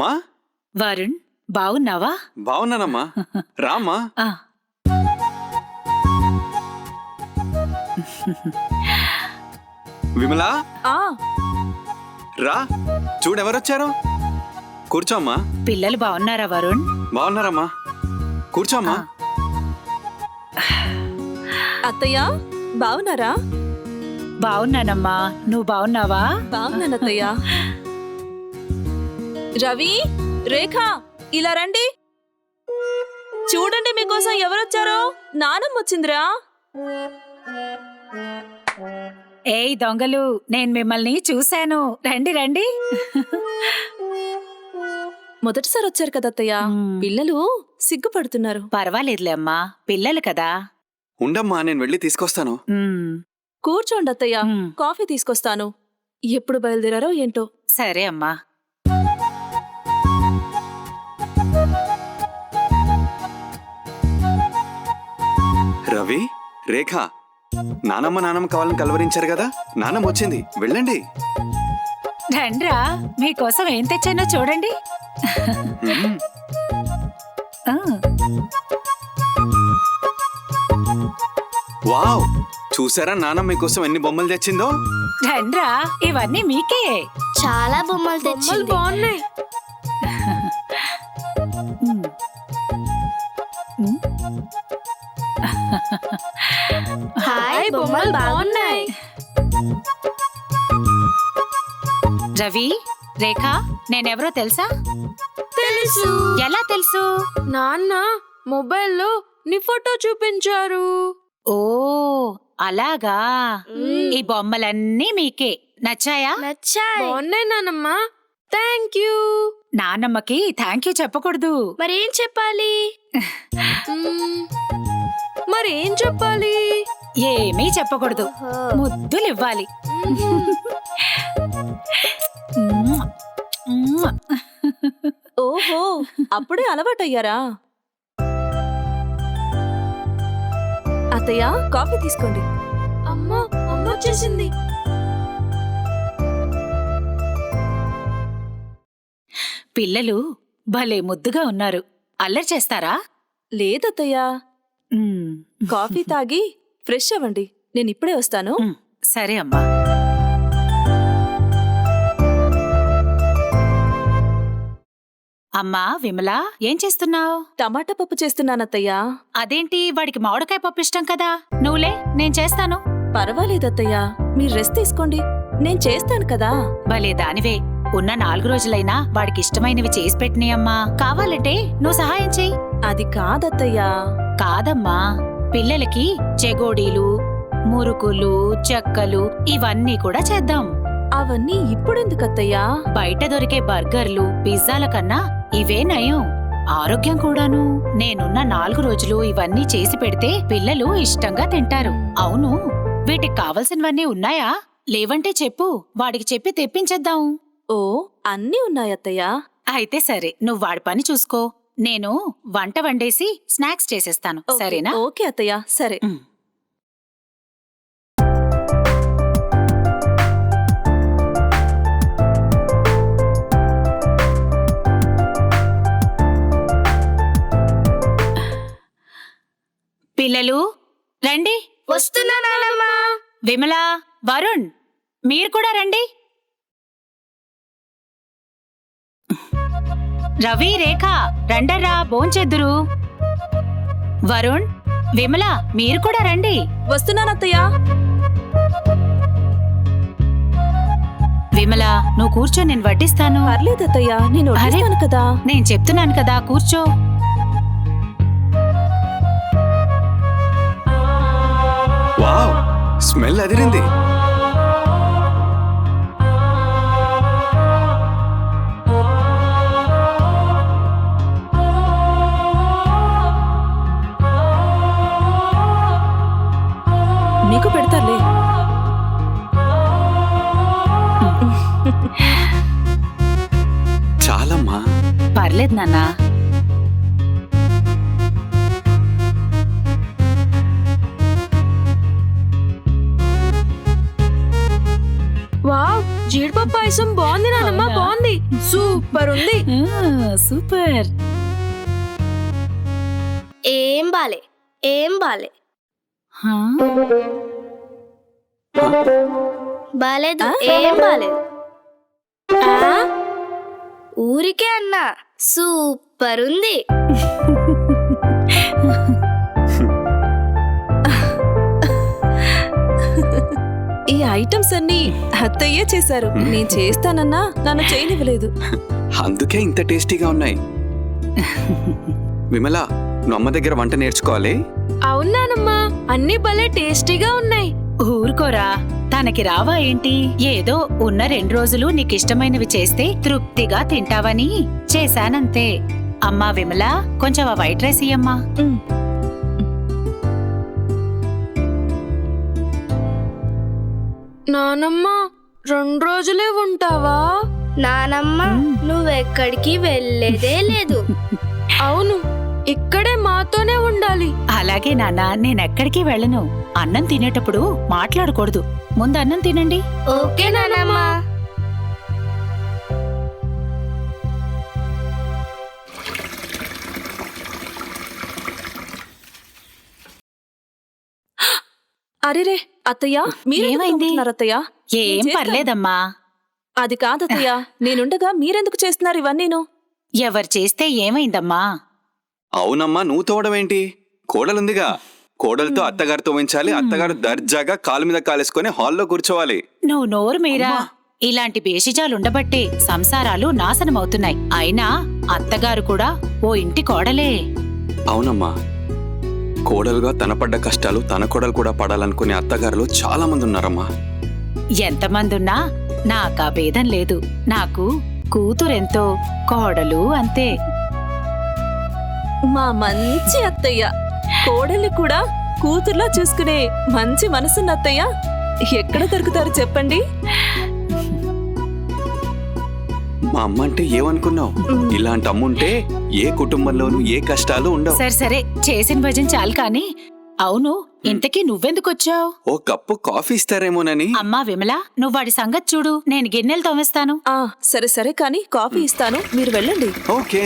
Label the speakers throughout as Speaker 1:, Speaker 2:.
Speaker 1: అమ్మా
Speaker 2: వరుణ్, బావున్నావా?
Speaker 1: బాగున్నానమ్మా. రామ్మా.
Speaker 2: ఆ.
Speaker 1: విమలా
Speaker 3: ఆ
Speaker 1: రా, చూడెవరొచ్చారు. కూర్చోమ్మా.
Speaker 2: పిల్లలు బావున్నారా వరుణ్?
Speaker 1: బాగున్నారమ్మా, కూర్చోమ్మా.
Speaker 3: అత్తయ్య బావున్నారా?
Speaker 2: బావున్నానమ్మా, నువ్వు బావున్నావా?
Speaker 3: బావున్నాను అత్తయ్య. రవి, రేఖ, ఇలా రండి. చూడండి మీకోసం ఎవరొచ్చారో. నానమ్మ వచ్చిందిరా.
Speaker 2: ఏయ్ దొంగలు, నేను మిమ్మల్ని చూశాను. రండి రండి.
Speaker 3: మొదటిసారి వచ్చారు కదా అత్తయ్య. పిల్లలు సిగ్గుపడుతున్నారు.
Speaker 2: పర్వాలేదులే అమ్మా, పిల్లలు కదా.
Speaker 1: ఉండమ్మా, నేను వెళ్ళి తీసుకొస్తాను.
Speaker 3: కూర్చోండి అత్తయ్య,
Speaker 2: మ్.
Speaker 3: కాఫీ తీసుకొస్తాను. ఎప్పుడు బయలుదేరారో ఏంటో.
Speaker 2: సరే అమ్మా.
Speaker 1: రవి, రేఖ, నానమ్మ కావాలని కలవరించారు కదా. నానమ్మ వచ్చింది, వెళ్ళండి.
Speaker 2: రండ్రా, మీకోసం ఏం తెచ్చానో చూడండి.
Speaker 1: మ్మ్.
Speaker 2: ఆ,
Speaker 1: వావ్, చూసారా నానమ్మ మీకోసం ఎన్ని బొమ్మలు తెచ్చిందో.
Speaker 2: రండ్రా, ఇవన్నీ మీకే.
Speaker 4: చాలా బొమ్మలు తెచ్చింది.
Speaker 3: బాగున్నాయి.
Speaker 2: ఉమ్. ఉమ్.
Speaker 4: హాయ్, బొమ్మలు బాగున్నాయి.
Speaker 2: రవి, రేఖ, నేనెవరో తెలుసా?
Speaker 4: తెలుసు.
Speaker 2: ఎలా తెలుసు?
Speaker 3: నాన్న మొబైల్లో నీ ఫోటో చూపించారు.
Speaker 2: ఓ అలాగా. ఈ బొమ్మలన్నీ మీకే నచ్చాయా?
Speaker 4: నచ్చాయి.
Speaker 3: బాగున్నాయి నానమ్మ. Thank you.
Speaker 2: నాన్నమ్మకి థ్యాంక్ యూ చెప్పకూడదు.
Speaker 4: మరేం చెప్పాలి?
Speaker 3: మరేం చెప్పాలి?
Speaker 2: ఏమీ చెప్పకూడదు, ముద్దులు ఇవ్వాలి.
Speaker 3: ఓహో, అప్పుడే అలవాటయ్యారా? అత్తయ్య, కాఫీ తీసుకోండి. అమ్మ వచ్చేసింది.
Speaker 2: పిల్లలు భలే ముద్దుగా ఉన్నారు. అల్లరి చేస్తారా?
Speaker 3: లేదత్తయ్యా,
Speaker 2: ఉమ్,
Speaker 3: కాఫీ తాగి ఫ్రెష్ అవ్వండి. నేను ఇప్పుడే వస్తాను.
Speaker 2: ఉమ్, సరే అమ్మా. అమ్మా విమలా, ఏం చేస్తున్నావు?
Speaker 3: టమాటా పప్పు చేస్తున్నానత్తయ్యా.
Speaker 2: అదేంటి, వాడికి మామిడికాయ పప్పు ఇష్టం కదా. నువ్వులే, నేను చేస్తాను.
Speaker 3: పర్వాలేదత్తయ్యా, మీరు రెస్ట్ తీసుకోండి, నేను చేస్తాను కదా.
Speaker 2: భలే దానివే. ఉన్న 4 రోజులైనా వాడికి ఇష్టమైనవి చేసి పెట్టినయమ్మా. కావాలంటే నువ్వు సహాయం చెయ్యి.
Speaker 3: అది కాదత్తయ్యా.
Speaker 2: కాదమ్మా, పిల్లలకి చెగోడీలు, మురుకులు, చెక్కలు ఇవన్నీ కూడా చేద్దాం.
Speaker 3: అవన్నీ ఇప్పుడెందుకత్తయ్యా?
Speaker 2: బయట దొరికే బర్గర్లు, పిజ్జాల కన్నా ఇవే నయం. ఆరోగ్యం కూడాను. నేనున్న 4 రోజులు ఇవన్నీ చేసి పెడితే పిల్లలు ఇష్టంగా తింటారు. అవును, వీటికి కావలసినవన్నీ ఉన్నాయా? లేవంటే చెప్పు, వాడికి చెప్పి తెప్పించేద్దాం.
Speaker 3: ఓ, అన్నీ ఉన్నాయత్తయ్యా.
Speaker 2: అయితే సరే, నువ్వు వాడి పని చూసుకో. నేను వంట వండేసి స్నాక్స్ చేసేస్తాను.
Speaker 3: ఓకే,
Speaker 2: సరేనా?
Speaker 3: ఓకే అత్తయ్యా, సరే.
Speaker 2: ఉమ్. పిల్లలు రండి.
Speaker 4: వస్తున్నా నానమ్మ.
Speaker 2: విమలా, వరుణ్, మీరు కూడా రండి. రవి, రేఖ, రండర్రా, భోంచెద్దురు. వరుణ్, విమల, మీరు కూడా రండి.
Speaker 3: వస్తున్నానత్తయ్యా.
Speaker 2: విమల, నువ్వు కూర్చో, నేను వడ్డిస్తాను.
Speaker 3: పర్లేదత్తయ్యా, నేను
Speaker 2: అరే,
Speaker 3: వడ్డిస్తాను కదా.
Speaker 2: నేను చెప్తున్నాను కదా, కూర్చో.
Speaker 1: వావ్, స్మెల్ అదిరింది.
Speaker 3: మీకు పెడతాలే.
Speaker 1: చాలమ్మా.
Speaker 2: పర్లేదు నాన్నా.
Speaker 3: వావ్, జీడిపప్పు పాయసం బాగుంది నానమ్మ, బాగుంది. సూపర్ ఉంది.
Speaker 2: సూపర్.
Speaker 4: ఏం బాలే ఏం బాలే
Speaker 2: హా?
Speaker 4: బాలేదు ఏం బాలేదు. ఆ? ఊరికే అన్నా సూపర్ ఉంది.
Speaker 3: ఈ ఐటమ్స్ అన్ని అత్తయ్యే చేశారు. నేను చేస్తానన్నా నన్ను చేయనివ్వలేదు.
Speaker 1: అందుకే ఇంత టేస్టీగా ఉన్నాయి. విమల, నువ్వు అమ్మ దగ్గర వంట నేర్చుకోవాలి.
Speaker 3: అవునానమ్మా, అన్ని భలే టేస్టీగా ఉన్నాయి.
Speaker 2: ఊరుకోరా, తనకి రావా ఏంటి? ఏదో ఉన్న 2 రోజులు నీకిష్టమైనవి చేస్తే తృప్తిగా తింటావని చేశానంతే. అమ్మా విమల, కొంచెం ఆ వైట్ రైస్ ఇయ్యమ్మా.
Speaker 5: నానమ్మ 2 రోజులే ఉంటావా?
Speaker 4: నానమ్మ నువ్వెక్కడికి వెళ్ళేదే లేదు.
Speaker 5: అవును, ఇక్కడే మాతోనే ఉండాలి.
Speaker 2: అలాగే నాన్న, నేనెక్కడికి వెళ్ళను. అన్నం తినేటప్పుడు మాట్లాడకూడదు. ముందు అన్నం తినండి.
Speaker 4: ఓకే నానమ్మ.
Speaker 3: అరేరే అత్తయ్య,
Speaker 2: ఏమైంది?
Speaker 3: మీరేమైంది అత్తయ్య?
Speaker 2: ఏం
Speaker 3: నేను చేస్తాను.
Speaker 2: పర్లేదమ్మా.
Speaker 3: అది కాదత్తయ్య, నేనుండగా మీరెందుకు చేస్తున్నారు ఇవన్నీను?
Speaker 2: ఎవరు చేస్తే ఏమైందమ్మా?
Speaker 1: అవునమ్మా, నువ్వు తోవడమేంటి? కోడలుందిగా, కోడలతో అత్తగారితో ఉంచాలి. అత్తగారు దర్జాగా కాలు మీద కాలేసుకొని హాల్లో కూర్చోవాలి.
Speaker 2: నువ్వు నోరు మీరా. ఇలాంటి బేషిజాలుండబట్టే సంసారాలు నాశనమవుతున్నాయి. అయినా అత్తగారు కూడా ఓ ఇంటి కోడలే.
Speaker 1: అవునమ్మా, కోడలుగా తన పడ్డ కష్టాలు తన కోడలు కూడా పడాలనుకునే అత్తగారులు చాలా మంది ఉన్నారమ్మా.
Speaker 2: ఎంతమందున్నా నాకా భేదం లేదు. నాకు కూతురెంతో, కోడలు అంతే.
Speaker 3: మా మంచి అత్తయ్య, కోడల్ని కూడా కూతుర్లా చూసుకునే మంచి మనసున్న అత్తయ్య ఎక్కడ దొరుకుతారు చెప్పండి?
Speaker 1: మా అమ్మ అంటే ఏమనుకున్నావు? ఇలాంటి అమ్ముంటే ఏ కుటుంబంలోనూ ఏ కష్టాలు ఉండవు.
Speaker 2: సరే సరే, చేసిన భజన చాలు కాని. అవును, ఇంతకీ నువ్వెందుకొచ్చావు?
Speaker 1: ఓ కప్పు కాఫీ ఇస్తారేమోనని.
Speaker 2: అమ్మా విమల, నువ్వు వాడి సంగతి చూడు, నేను గిన్నెలు తోమేస్తాను.
Speaker 3: సరే సరే కానీ కాఫీ ఇస్తాను, మీరు వెళ్ళండి.
Speaker 1: ఓకే.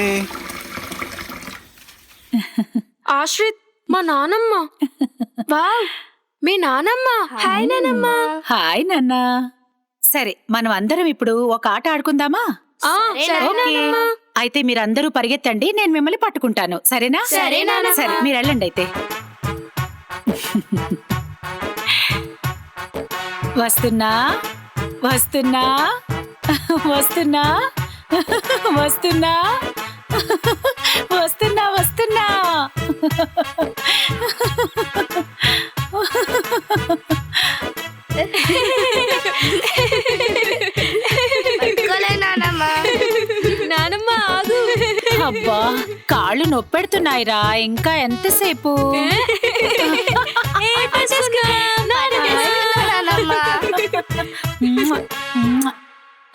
Speaker 5: ఆశ్రిత్, మా నానమ్మ. వావ్, మీ నానమ్మ.
Speaker 4: హాయ్ నానమ్మ.
Speaker 2: హాయ్ నాన్నా. సరే, మనం అందరం ఇప్పుడు ఒక ఆట ఆడుకుందామా?
Speaker 4: సరే
Speaker 2: ఓకే. అయితే మీరందరూ పరిగెత్తండి, నేను మిమ్మల్ని పట్టుకుంటాను. సరేనా?
Speaker 4: సరే నానమ్మ.
Speaker 2: సరే, మీరు వెళ్ళండి అయితే. వస్తున్నా వస్తున్నా వస్తున్నా వస్తున్నా వస్తున్నా వస్తున్నా.
Speaker 4: పట్టుకోలే నానమ్మ.
Speaker 5: నానమ్మ ఆగు.
Speaker 2: అబ్బా, కాళ్ళు నొప్పెడుతున్నాయిరా. ఇంకా ఎంతసేపు?
Speaker 4: నానమ్మ.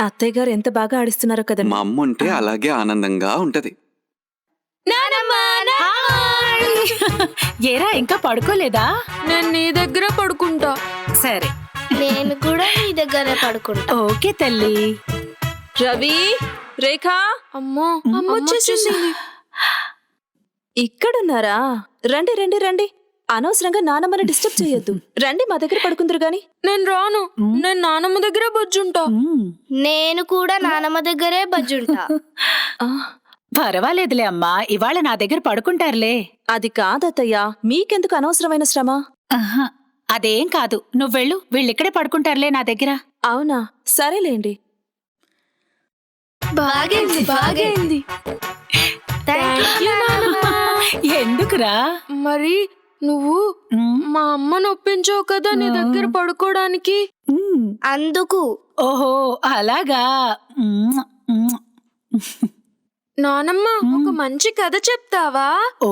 Speaker 3: అత్తయ్య గారు ఎంత బాగా ఆడిస్తున్నారో కదండి.
Speaker 1: మా అమ్మ ఉంటే అలాగే ఆనందంగా ఉంటది.
Speaker 2: ఏరా, ఇంకా పడుకోలేదా?
Speaker 5: నేను నీ దగ్గర పడుకుంటా.
Speaker 2: సరే,
Speaker 4: నేను కూడా నీ దగ్గరే పడుకుంటా.
Speaker 2: ఓకే తల్లి.
Speaker 3: రవి, రేఖ
Speaker 5: అమ్మో, అమ్మ వచ్చేసింది.
Speaker 3: ఇక్కడున్నారా? రండి రండి రండి. అనవసరంగా నానమ్మని డిస్టర్బ్ చేయొద్దు. రండి, మా దగ్గర పడుకుందరు గాని.
Speaker 5: నేను రాను. నేను నానమ్మ దగ్గర బొజ్జుంటా.
Speaker 4: నేను కూడా నానమ్మ దగ్గరే బజ్జుంటా.
Speaker 2: పర్వాలేదులే అమ్మా, ఇవాళ నా దగ్గర పడుకుంటారులే.
Speaker 3: అది కాదత్తయ్యా, మీకెందుకు అనవసరమైన శ్రమ?
Speaker 2: ఆహా, అదేం కాదు. నువ్వెళ్ళు, వీళ్ళిక్కడే పడుకుంటారులే నా దగ్గర.
Speaker 3: అవునా, సరేలేండి.
Speaker 4: బాగైంది బాగైంది. థ్యాంక్ యూ నానమ్మ.
Speaker 2: ఎందుకురా?
Speaker 5: మరి నువ్వు మా అమ్మను ఒప్పించావు కదా నీ దగ్గర పడుకోవడానికి.
Speaker 4: అందుకు
Speaker 2: ఓహో, అలాగా.
Speaker 5: నానమ్మ, ఒక మంచి కథ చెప్తావా?
Speaker 2: ఓ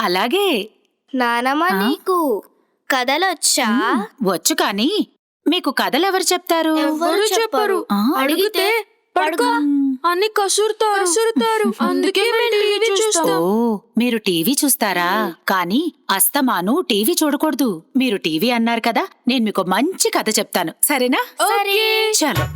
Speaker 2: అలాగే.
Speaker 4: నానమ్మ, నీకు కథలొచ్చా?
Speaker 2: వచ్చు కాని మీకు కథలెవరు చెప్తారు?
Speaker 4: ఎవ్వరూ చెప్పరు. అడిగితే
Speaker 5: పడుకో అని కసురుతారు. అందుకే మేము టీవీ చూస్తాం.
Speaker 2: ఓ, మీరు టీవీ చూస్తారా? కానీ అస్తమాను టీవీ చూడకూడదు. మీరు టీవీ అన్నారు కదా, నేను మీకు మంచి కథ చెప్తాను. సరేనా?
Speaker 4: సరే.
Speaker 2: చలో.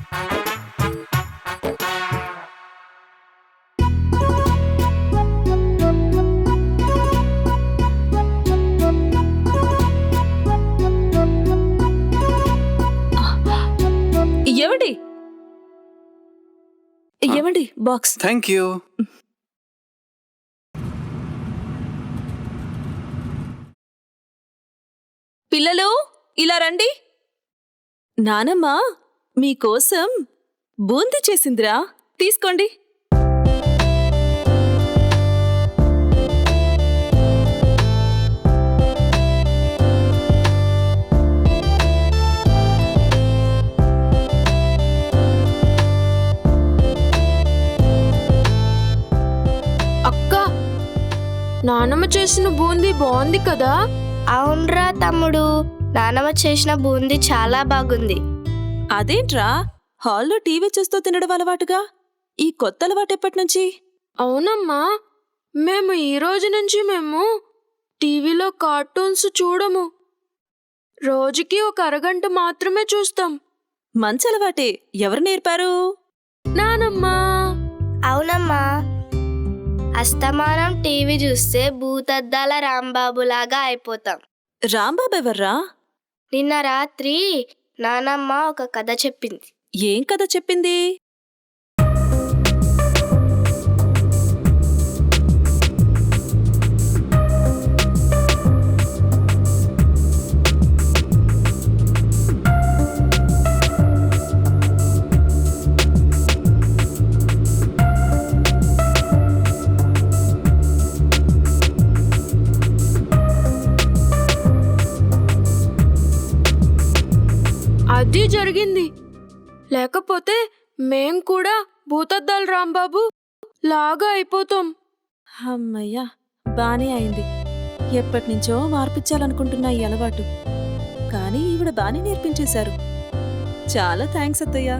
Speaker 3: ఇదిగోండి బాక్స్.
Speaker 1: Thank you.
Speaker 3: పిల్లలు ఇలా రండి. నానమ్మ మీకోసం బూందీ చేసిందిరా, తీసుకోండి.
Speaker 5: అక్క, నానమ్మ చేసిన బూందీ బాగుంది కదా?
Speaker 4: అవునరా తమ్ముడు, నానమ్మ చేసిన బూందీ చాలా బాగుంది.
Speaker 3: అదేంట్రా హాల్లో టీవీ చూస్తూ తినడం అలవాటుగా, ఈ కొత్త అలవాటు ఎప్పటినుంచి?
Speaker 5: అవునమ్మా, మేము ఈ రోజు నుంచి టీవీలో కార్టూన్స్ చూడము. రోజుకి ఒక అరగంట మాత్రమే చూస్తాం.
Speaker 3: మంచి అలవాటే. ఎవరు నేర్పారు?
Speaker 5: నానమ్మా.
Speaker 4: అవునమ్మా, అస్తమానం టీవీ చూస్తే భూతద్దాల రాంబాబులాగా అయిపోతాం.
Speaker 3: రాంబాబు ఎవర్రా?
Speaker 4: నిన్న రాత్రి నానమ్మ ఒక కథ చెప్పింది.
Speaker 3: ఏం కథ చెప్పింది?
Speaker 5: అది జరిగింది. లేకపోతే మేం కూడా భూతద్దాల రాంబాబు లాగా అయిపోతాం.
Speaker 3: అమ్మయ్యా, బానే అయింది. ఎప్పటినుంచో మార్పించాలనుకుంటున్నా ఈ అలవాటు, కానీ ఈవిడ బానే నేర్పించేశారు. చాలా థ్యాంక్స్ అత్తయ్య.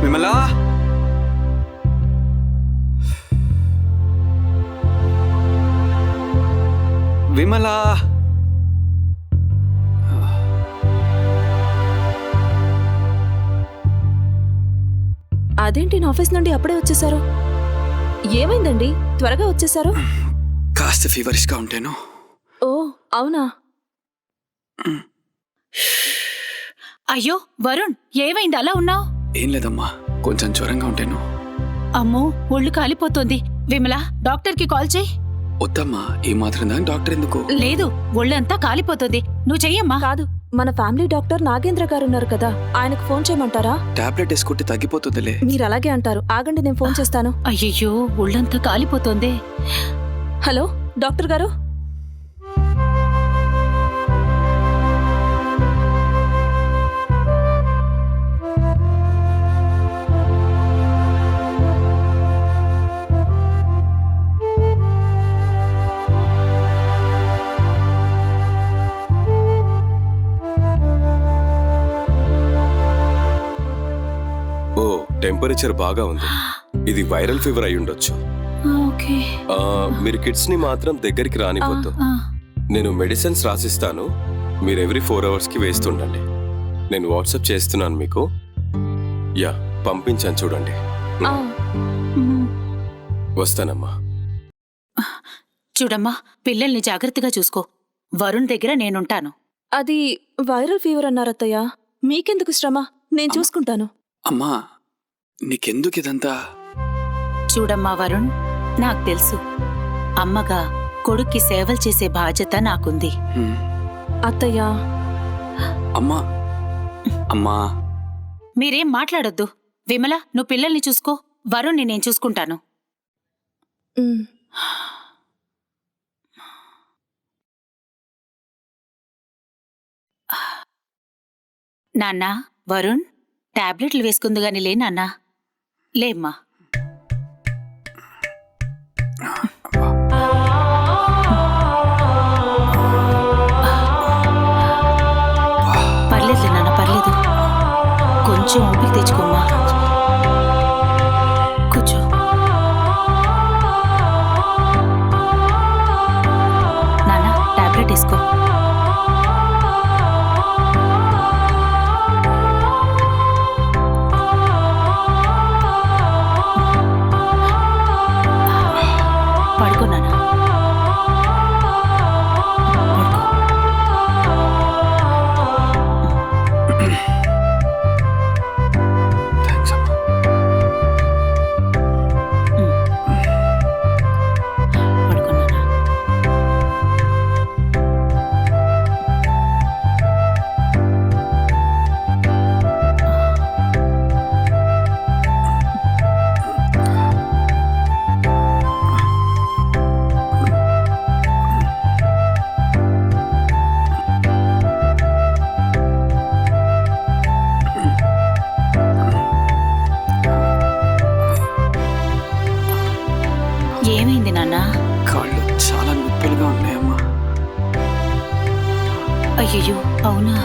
Speaker 1: విమలా, విమలా,
Speaker 3: అదేంటి నా ఆఫీస్ నుండి అప్పుడే వచ్చేసారు? ఏమైందండి త్వరగా వచ్చేసారు?
Speaker 1: కాస్త ఫీవరిష్ గా ఉంటాను.
Speaker 3: ఓ అవునా?
Speaker 2: అయ్యో వరుణ్, ఏమైంది అలా ఉన్నావు?
Speaker 1: ఏం లేదమ్మా, కొంచెం జ్వరంగా ఉంటాను.
Speaker 2: అమ్మో, ఒళ్ళు కాలిపోతోంది. విమల, డాక్టర్కి కాల్ చేయి.
Speaker 1: వద్దమ్మా, ఈ మాత్రం దానికి డాక్టర్ ఎందుకు?
Speaker 2: లేదు, ఒళ్ళంతా కాలిపోతుంది. నువ్వు చెయ్యమ్మా.
Speaker 3: కాదు, మన ఫ్యామిలీ డాక్టర్ నాగేంద్ర గారు ఉన్నారు కదా, ఆయనకు ఫోన్ చేయమంటారా?
Speaker 1: టాబ్లెట్ వేసుకుంటే తగ్గిపోతుందిలే.
Speaker 3: మీరు అలాగే అంటారు. ఆగండి, నేను ఫోన్ చేస్తాను.
Speaker 2: అయ్యయ్యో, ఒళ్ళంతా కాలిపోతోంది.
Speaker 3: హలో డాక్టర్ గారు.
Speaker 6: టెంపరేచర్ బాగా ఉంది. ఇది వైరల్ ఫీవర్ అయి ఉండొచ్చు.
Speaker 2: ఓకే.
Speaker 6: మీరు కిడ్స్ ని మాత్రం దగ్గరికి రానివ్వద్దు. నేను మెడిసిన్స్ రాసిస్తాను, మీరు ఎవ్రీ 4 hours కి వేస్తుండండి. నేను వాట్సాప్ చేస్తున్నాను మీకు. యా, పంపించాను చూడండి. వస్తానమ్మా.
Speaker 2: చూడమ్మా, పిల్లల్ని జాగ్రత్తగా చూసుకో. వరుణ్ దగ్గర నేనుంటాను.
Speaker 3: అది వైరల్ ఫీవర్ అన్నారత్తయ్య, మీకెందుకు శ్రమ, నేను చూసుకుంటాను.
Speaker 1: అమ్మా, నీకెందుకు ఇదంతా?
Speaker 2: చూడమ్మా వరుణ్, నాకు తెలుసు, అమ్మగా కొడుక్కి సేవలు చేసే బాధ్యత నాకుంది.
Speaker 3: అత్తయ్య.
Speaker 1: అమ్మా, అమ్మా,
Speaker 2: మీరేం మాట్లాడొద్దు. విమల, నువ్వు పిల్లల్ని చూసుకో, వరుణ్ని నేను చూసుకుంటాను. నాన్నా, వరుణ్ టాబ్లెట్లు వేసుకుందుగాని లే నాన్నా. లేమ్మా. పర్లేదులే నాన్న, పర్లేదు. కొంచెం ఊపిరి తెచ్చుకోమ్మా. కూర్చో. నాన్న, టాబ్లెట్ వేసుకో. పడుకో నాన్న, పడుకో. ఏమైంది నాన్న?
Speaker 1: కాళ్ళు చాలా నొప్పులుగా ఉన్నాయమ్మా.
Speaker 2: అయ్యయ్యో, అవునా?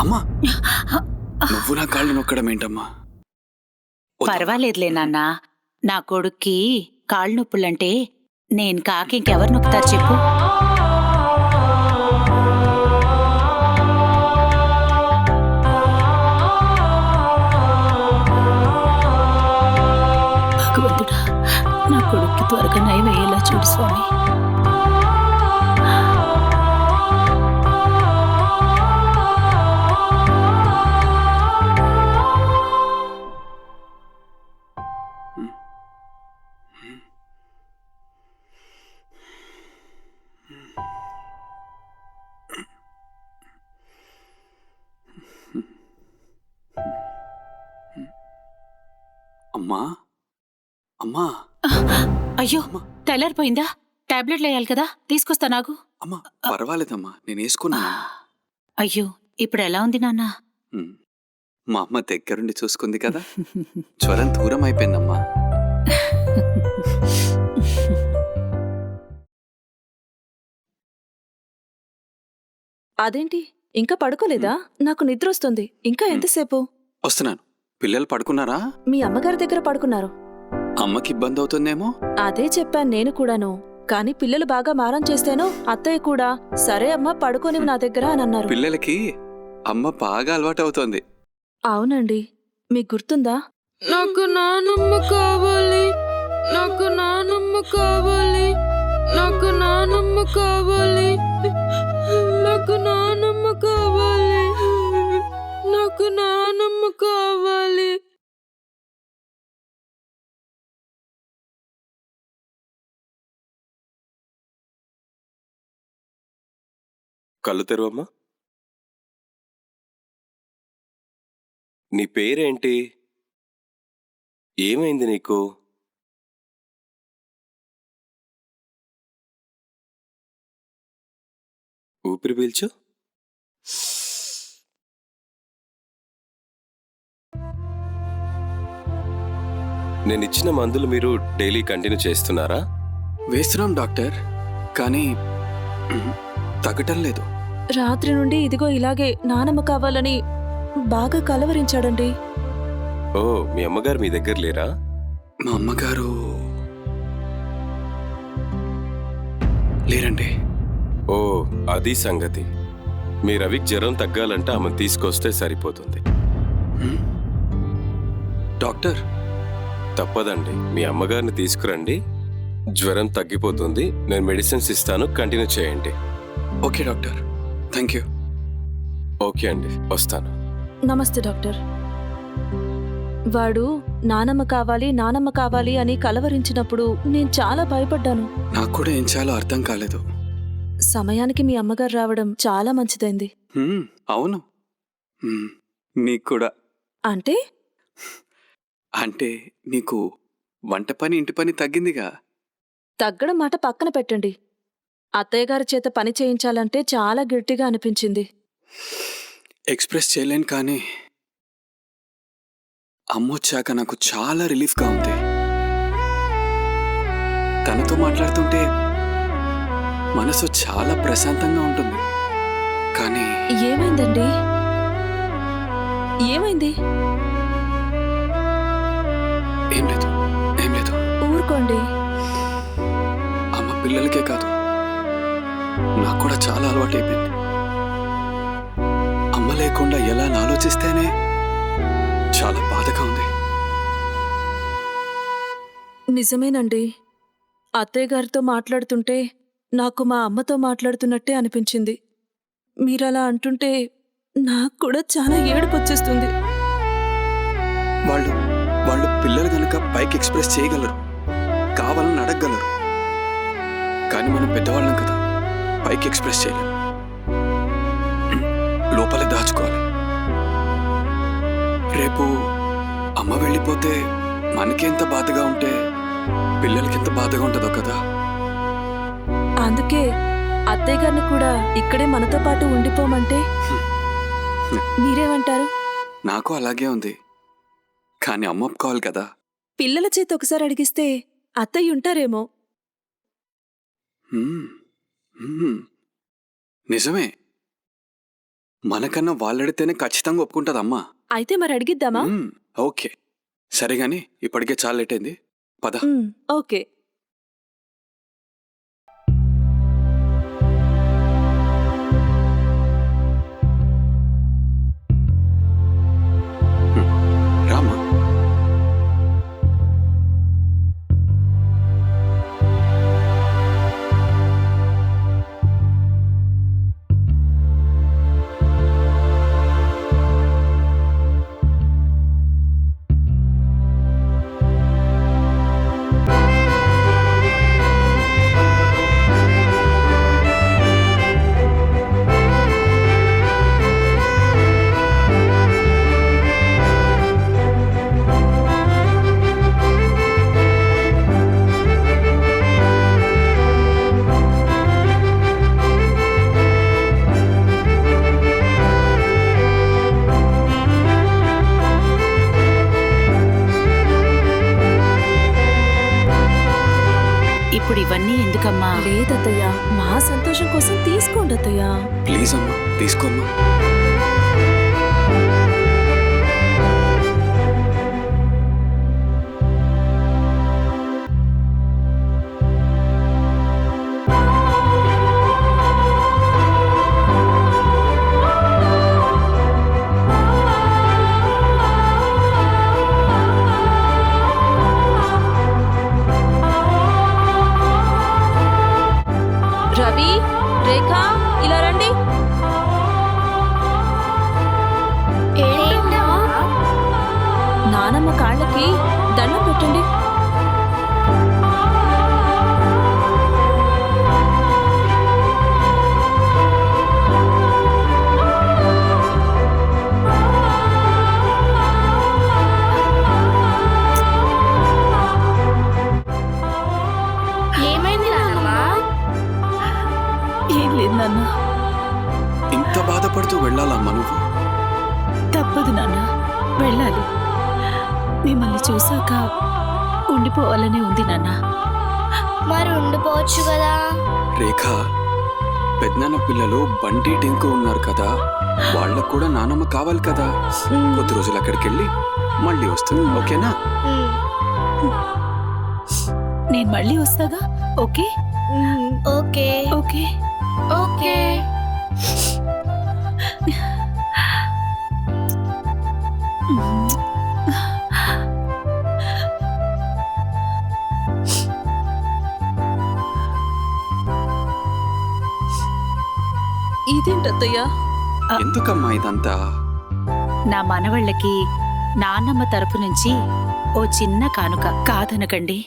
Speaker 1: అమ్మా, నువ్వు నా కాళ్ళు నొక్కడం ఏంటమ్మా?
Speaker 2: పర్వాలేదులే నాన్న. నా కొడుక్కి కాళ్ళు నొప్పులంటే నేను కాక ఇంకెవరు నొక్కుతారు చెప్పు? భగవంతుడా, నా కొడుక్కి త్వరగా నయం అయ్యేలా చూడు స్వామి.
Speaker 1: అమ్మా, అమ్మా,
Speaker 2: అయ్యో, తెల్లారిపోయిందా? టాబ్లెట్లు వేయాలి కదా, తీసుకొస్తా నాకు.
Speaker 1: అమ్మా, పర్వాలేదమ్మా, నేను వేసుకున్నాను.
Speaker 2: అయ్యో, ఇప్పుడు ఎలా ఉంది నాన్న?
Speaker 1: మా అమ్మ దగ్గరుండి చూసుకుంది కదా, జ్వరం దూరం అయిపోయిందమ్మా.
Speaker 3: అదేంటి ఇంకా పడుకోలేదా? నాకు నిద్ర వస్తుంది. ఇంకా ఎంతసేపు?
Speaker 1: వస్తున్నాను. పిల్లలు పడుకున్నారా?
Speaker 3: మీ అమ్మగారి దగ్గర పడుకున్నారు.
Speaker 1: అమ్మకి ఇబ్బంది అవుతుందేమో.
Speaker 3: అదే చెప్పాను నేను కూడాను. కానీ పిల్లలు బాగా మారం చేస్తేనో అత్తయ్య కూడా సరే అమ్మ పడుకోనివి నా దగ్గర అని అన్నారు.
Speaker 1: పిల్లలకి అమ్మ బాగా అలవాటు అవుతోంది.
Speaker 3: అవునండి, మీకు గుర్తుందా?
Speaker 5: నాకు నానమ్మ కావాలి, నాకు నానమ్మ కావాలి, నాకు నానమ్మ కావాలి, నాకు నానమ్మ కావాలి, నాకు నానమ్మ కావాలి.
Speaker 6: కళ్ళు తెరువమ్మా. నీ పేరేంటి? ఏమైంది నీకు? ఊపిరి పీల్చు. నేను ఇచ్చిన మందులు మీరు డైలీ కంటిన్యూ చేస్తున్నారా?
Speaker 1: వేస్తున్నాం డాక్టర్, కానీ తగ్గటం లేదు.
Speaker 3: రాత్రి నుండి ఇదిగో ఇలాగే నానమ్మ కావాలని బాగా కలవరించాడండి.
Speaker 6: ఓ, మీ అమ్మగారు మీ దగ్గర లేరా?
Speaker 1: మా అమ్మగారు లేరండి.
Speaker 6: ఓ, అది సంగతి. మీ రవికి జ్వరం తగ్గాలంటే ఆమెను తీసుకొస్తే సరిపోతుంది.
Speaker 1: డాక్టర్,
Speaker 6: తప్పదండి, మీ అమ్మగారిని తీసుకురండి. జ్వరం తగ్గిపోతుంది. నేను మెడిసిన్స్ ఇస్తాను, కంటిన్యూ చేయండి.
Speaker 1: Okay doctor, thank you.
Speaker 6: Okay అండి, వస్తాను.
Speaker 3: నమస్తే డాక్టర్. వాడు నానమ్మ కావాలి నానమ్మ కావాలి అని కలవరించినప్పుడు నేను చాలా భయపడ్డాను.
Speaker 1: నాకు కూడా ఏం చేయాలో అర్థం కాలేదు.
Speaker 3: సమయానికి మీ అమ్మగారు రావడం చాలా మంచిదైంది.
Speaker 1: అవును, నీకు కూడా.
Speaker 3: అంటే
Speaker 1: అంటే నీకు వంట పని ఇంటి పని తగ్గిందిగా.
Speaker 3: తగ్గడం మాట పక్కన పెట్టండి. అత్తయ్య గారి చేత పని చేయించాలంటే చాలా గిల్టీగా అనిపించింది.
Speaker 1: ఎక్స్ప్రెస్ చేయలేను, కానీ అమ్మొచ్చాక నాకు చాలా రిలీఫ్గా ఉంది. తనతో మాట్లాడుతుంటే మనసు చాలా ప్రశాంతంగా ఉంటుంది. కానీ
Speaker 3: ఏమైందండి? ఏమైంది?
Speaker 1: ఏం లేదు, ఏం లేదు.
Speaker 3: ఊరుకోండి.
Speaker 1: అమ్మ పిల్లలకే కాదు, నాకు కూడా చాలా అలవాటు అయిపోయింది. అమ్మ లేకుండా ఎలా అని ఆలోచిస్తేనే చాలా బాధగా ఉంది.
Speaker 3: నిజమేనండి. అత్తయ్య గారితో మాట్లాడుతుంటే నాకు మా అమ్మతో మాట్లాడుతున్నట్టే అనిపించింది. మీరలా అంటుంటే నాకు కూడా చాలా ఏడుపొచ్చేస్తుంది.
Speaker 1: వాళ్ళు పిల్లలు గనక పైకి ఎక్స్ప్రెస్ చేయగలరు, కావాలని అడగగలరు. కానీ మనం పెద్దవాళ్ళం కదా, పైకి ఎక్స్ప్రెస్ చేయలేం. లోపలే దాచుకోవాలి. రేపు అమ్మ వెళ్ళిపోతే మనకెంత బాధగా ఉంటే పిల్లలకెంత బాధగా ఉంటుందో కదా.
Speaker 3: అందుకే అత్తయ్య గారిని కూడా ఇక్కడే మనతో పాటు ఉండిపోమంటే మీరేమంటారు?
Speaker 1: నాకు అలాగే ఉంది, కానీ అమ్మ ఒప్పుకోవాలి కదా.
Speaker 3: పిల్లల చేత ఒకసారి అడిగిస్తే అత్తయ్య ఉంటారేమో.
Speaker 1: హ్మ్. హ్మ్. నిజమే, మనకన్నా వాళ్ళడితేనే ఖచ్చితంగా ఒప్పుకుంటుందమ్మా.
Speaker 3: అయితే మరి అడిగిద్దామా?
Speaker 1: ఓకే, సరే గాని ఇప్పటికే చాలా లేట్ అయింది, పద.
Speaker 3: ఓకే.
Speaker 1: రామా.
Speaker 2: ఇప్పుడు ఇవన్నీ ఎందుకమ్మా?
Speaker 3: లేదత్తయ్య, మా సంతోషం కోసం తీసుకోండి అత్తయ్య.
Speaker 1: ప్లీజ్ అమ్మా, తీసుకోమ్మా.
Speaker 3: రవి, రేఖ, ఇలా రండి. నానమ్మ కాళ్ళకి దండం పెట్టండి.
Speaker 4: ఏమైంది నాన్నమ్మా?
Speaker 2: ఏం లేదు నాన్న,
Speaker 1: ఇంత బాధపడుతూ వెళ్ళాలమ్మా నువ్వు?
Speaker 2: తప్పదు నాన్న, వెళ్ళాలి. మిమ్మల్ని చూశాక ఉండిపోవాలనే ఉంది నాన్న.
Speaker 4: మరి ఉండిపోవచ్చు కదా.
Speaker 1: రేఖ, పెద్దనాన్న పిల్లలు బంటి టింకు ఉన్నారు కదా, వాళ్ళకు కూడా నానమ్మ కావాలి కదా. కొద్ది రోజులు అక్కడికి వెళ్ళి మళ్ళీ వస్తుంది, ఓకేనా?
Speaker 2: నేను మళ్ళీ వస్తాగా. Okay
Speaker 4: okay
Speaker 2: okay
Speaker 4: okay.
Speaker 3: ఇదేంటత్తయ్య?
Speaker 1: ఎందుకమ్మా ఇదంతా?
Speaker 2: నా మనవళ్ళకి నాన్నమ్మ తరపు నుంచి ఓ చిన్న కానుక, కాదనకండి.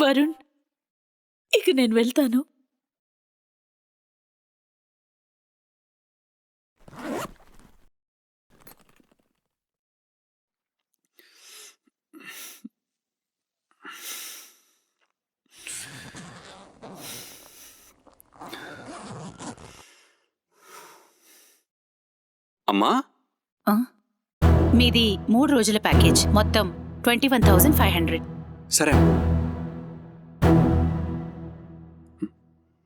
Speaker 2: వరుణ్, ఇక నేను వెళ్తాను.
Speaker 1: అమ్మా,
Speaker 2: మీది 3 రోజుల ప్యాకేజ్, మొత్తం 21,500.
Speaker 1: సరే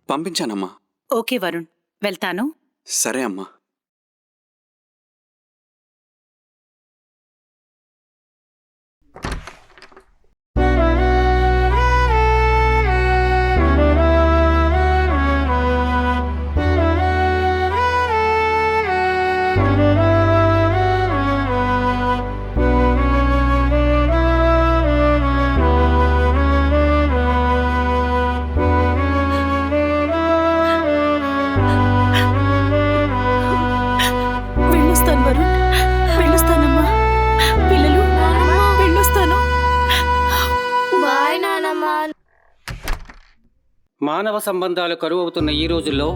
Speaker 1: పంపించానమ్మా.
Speaker 2: ఓకే వరుణ్, వెళ్తాను.
Speaker 1: సరే అమ్మా.
Speaker 7: మానవ సంబంధాలు కరువవుతున్న ఈ రోజుల్లో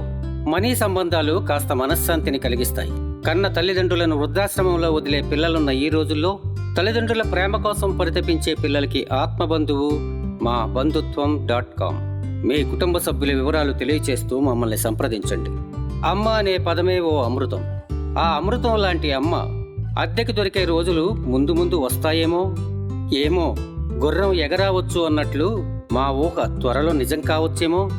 Speaker 7: మనీ సంబంధాలు కాస్త మనశ్శాంతిని కలిగిస్తాయి. కన్న తల్లిదండ్రులను వృద్ధాశ్రమంలో వదిలే పిల్లలున్న ఈ రోజుల్లో తల్లిదండ్రుల ప్రేమ కోసం పరితపించే పిల్లలకి ఆత్మబంధువు మా బంధుత్వం.com మీ కుటుంబ సభ్యుల వివరాలు తెలియచేస్తూ మమ్మల్ని సంప్రదించండి. అమ్మ అనే పదమే ఓ అమృతం. ఆ అమృతం లాంటి అమ్మ అద్దెకి దొరికే రోజులు ముందు ముందు వస్తాయేమో. ఏమో, గుర్రం ఎగరావచ్చు అన్నట్లు మా ఊహ త్వరలో నిజం కావచ్చేమో.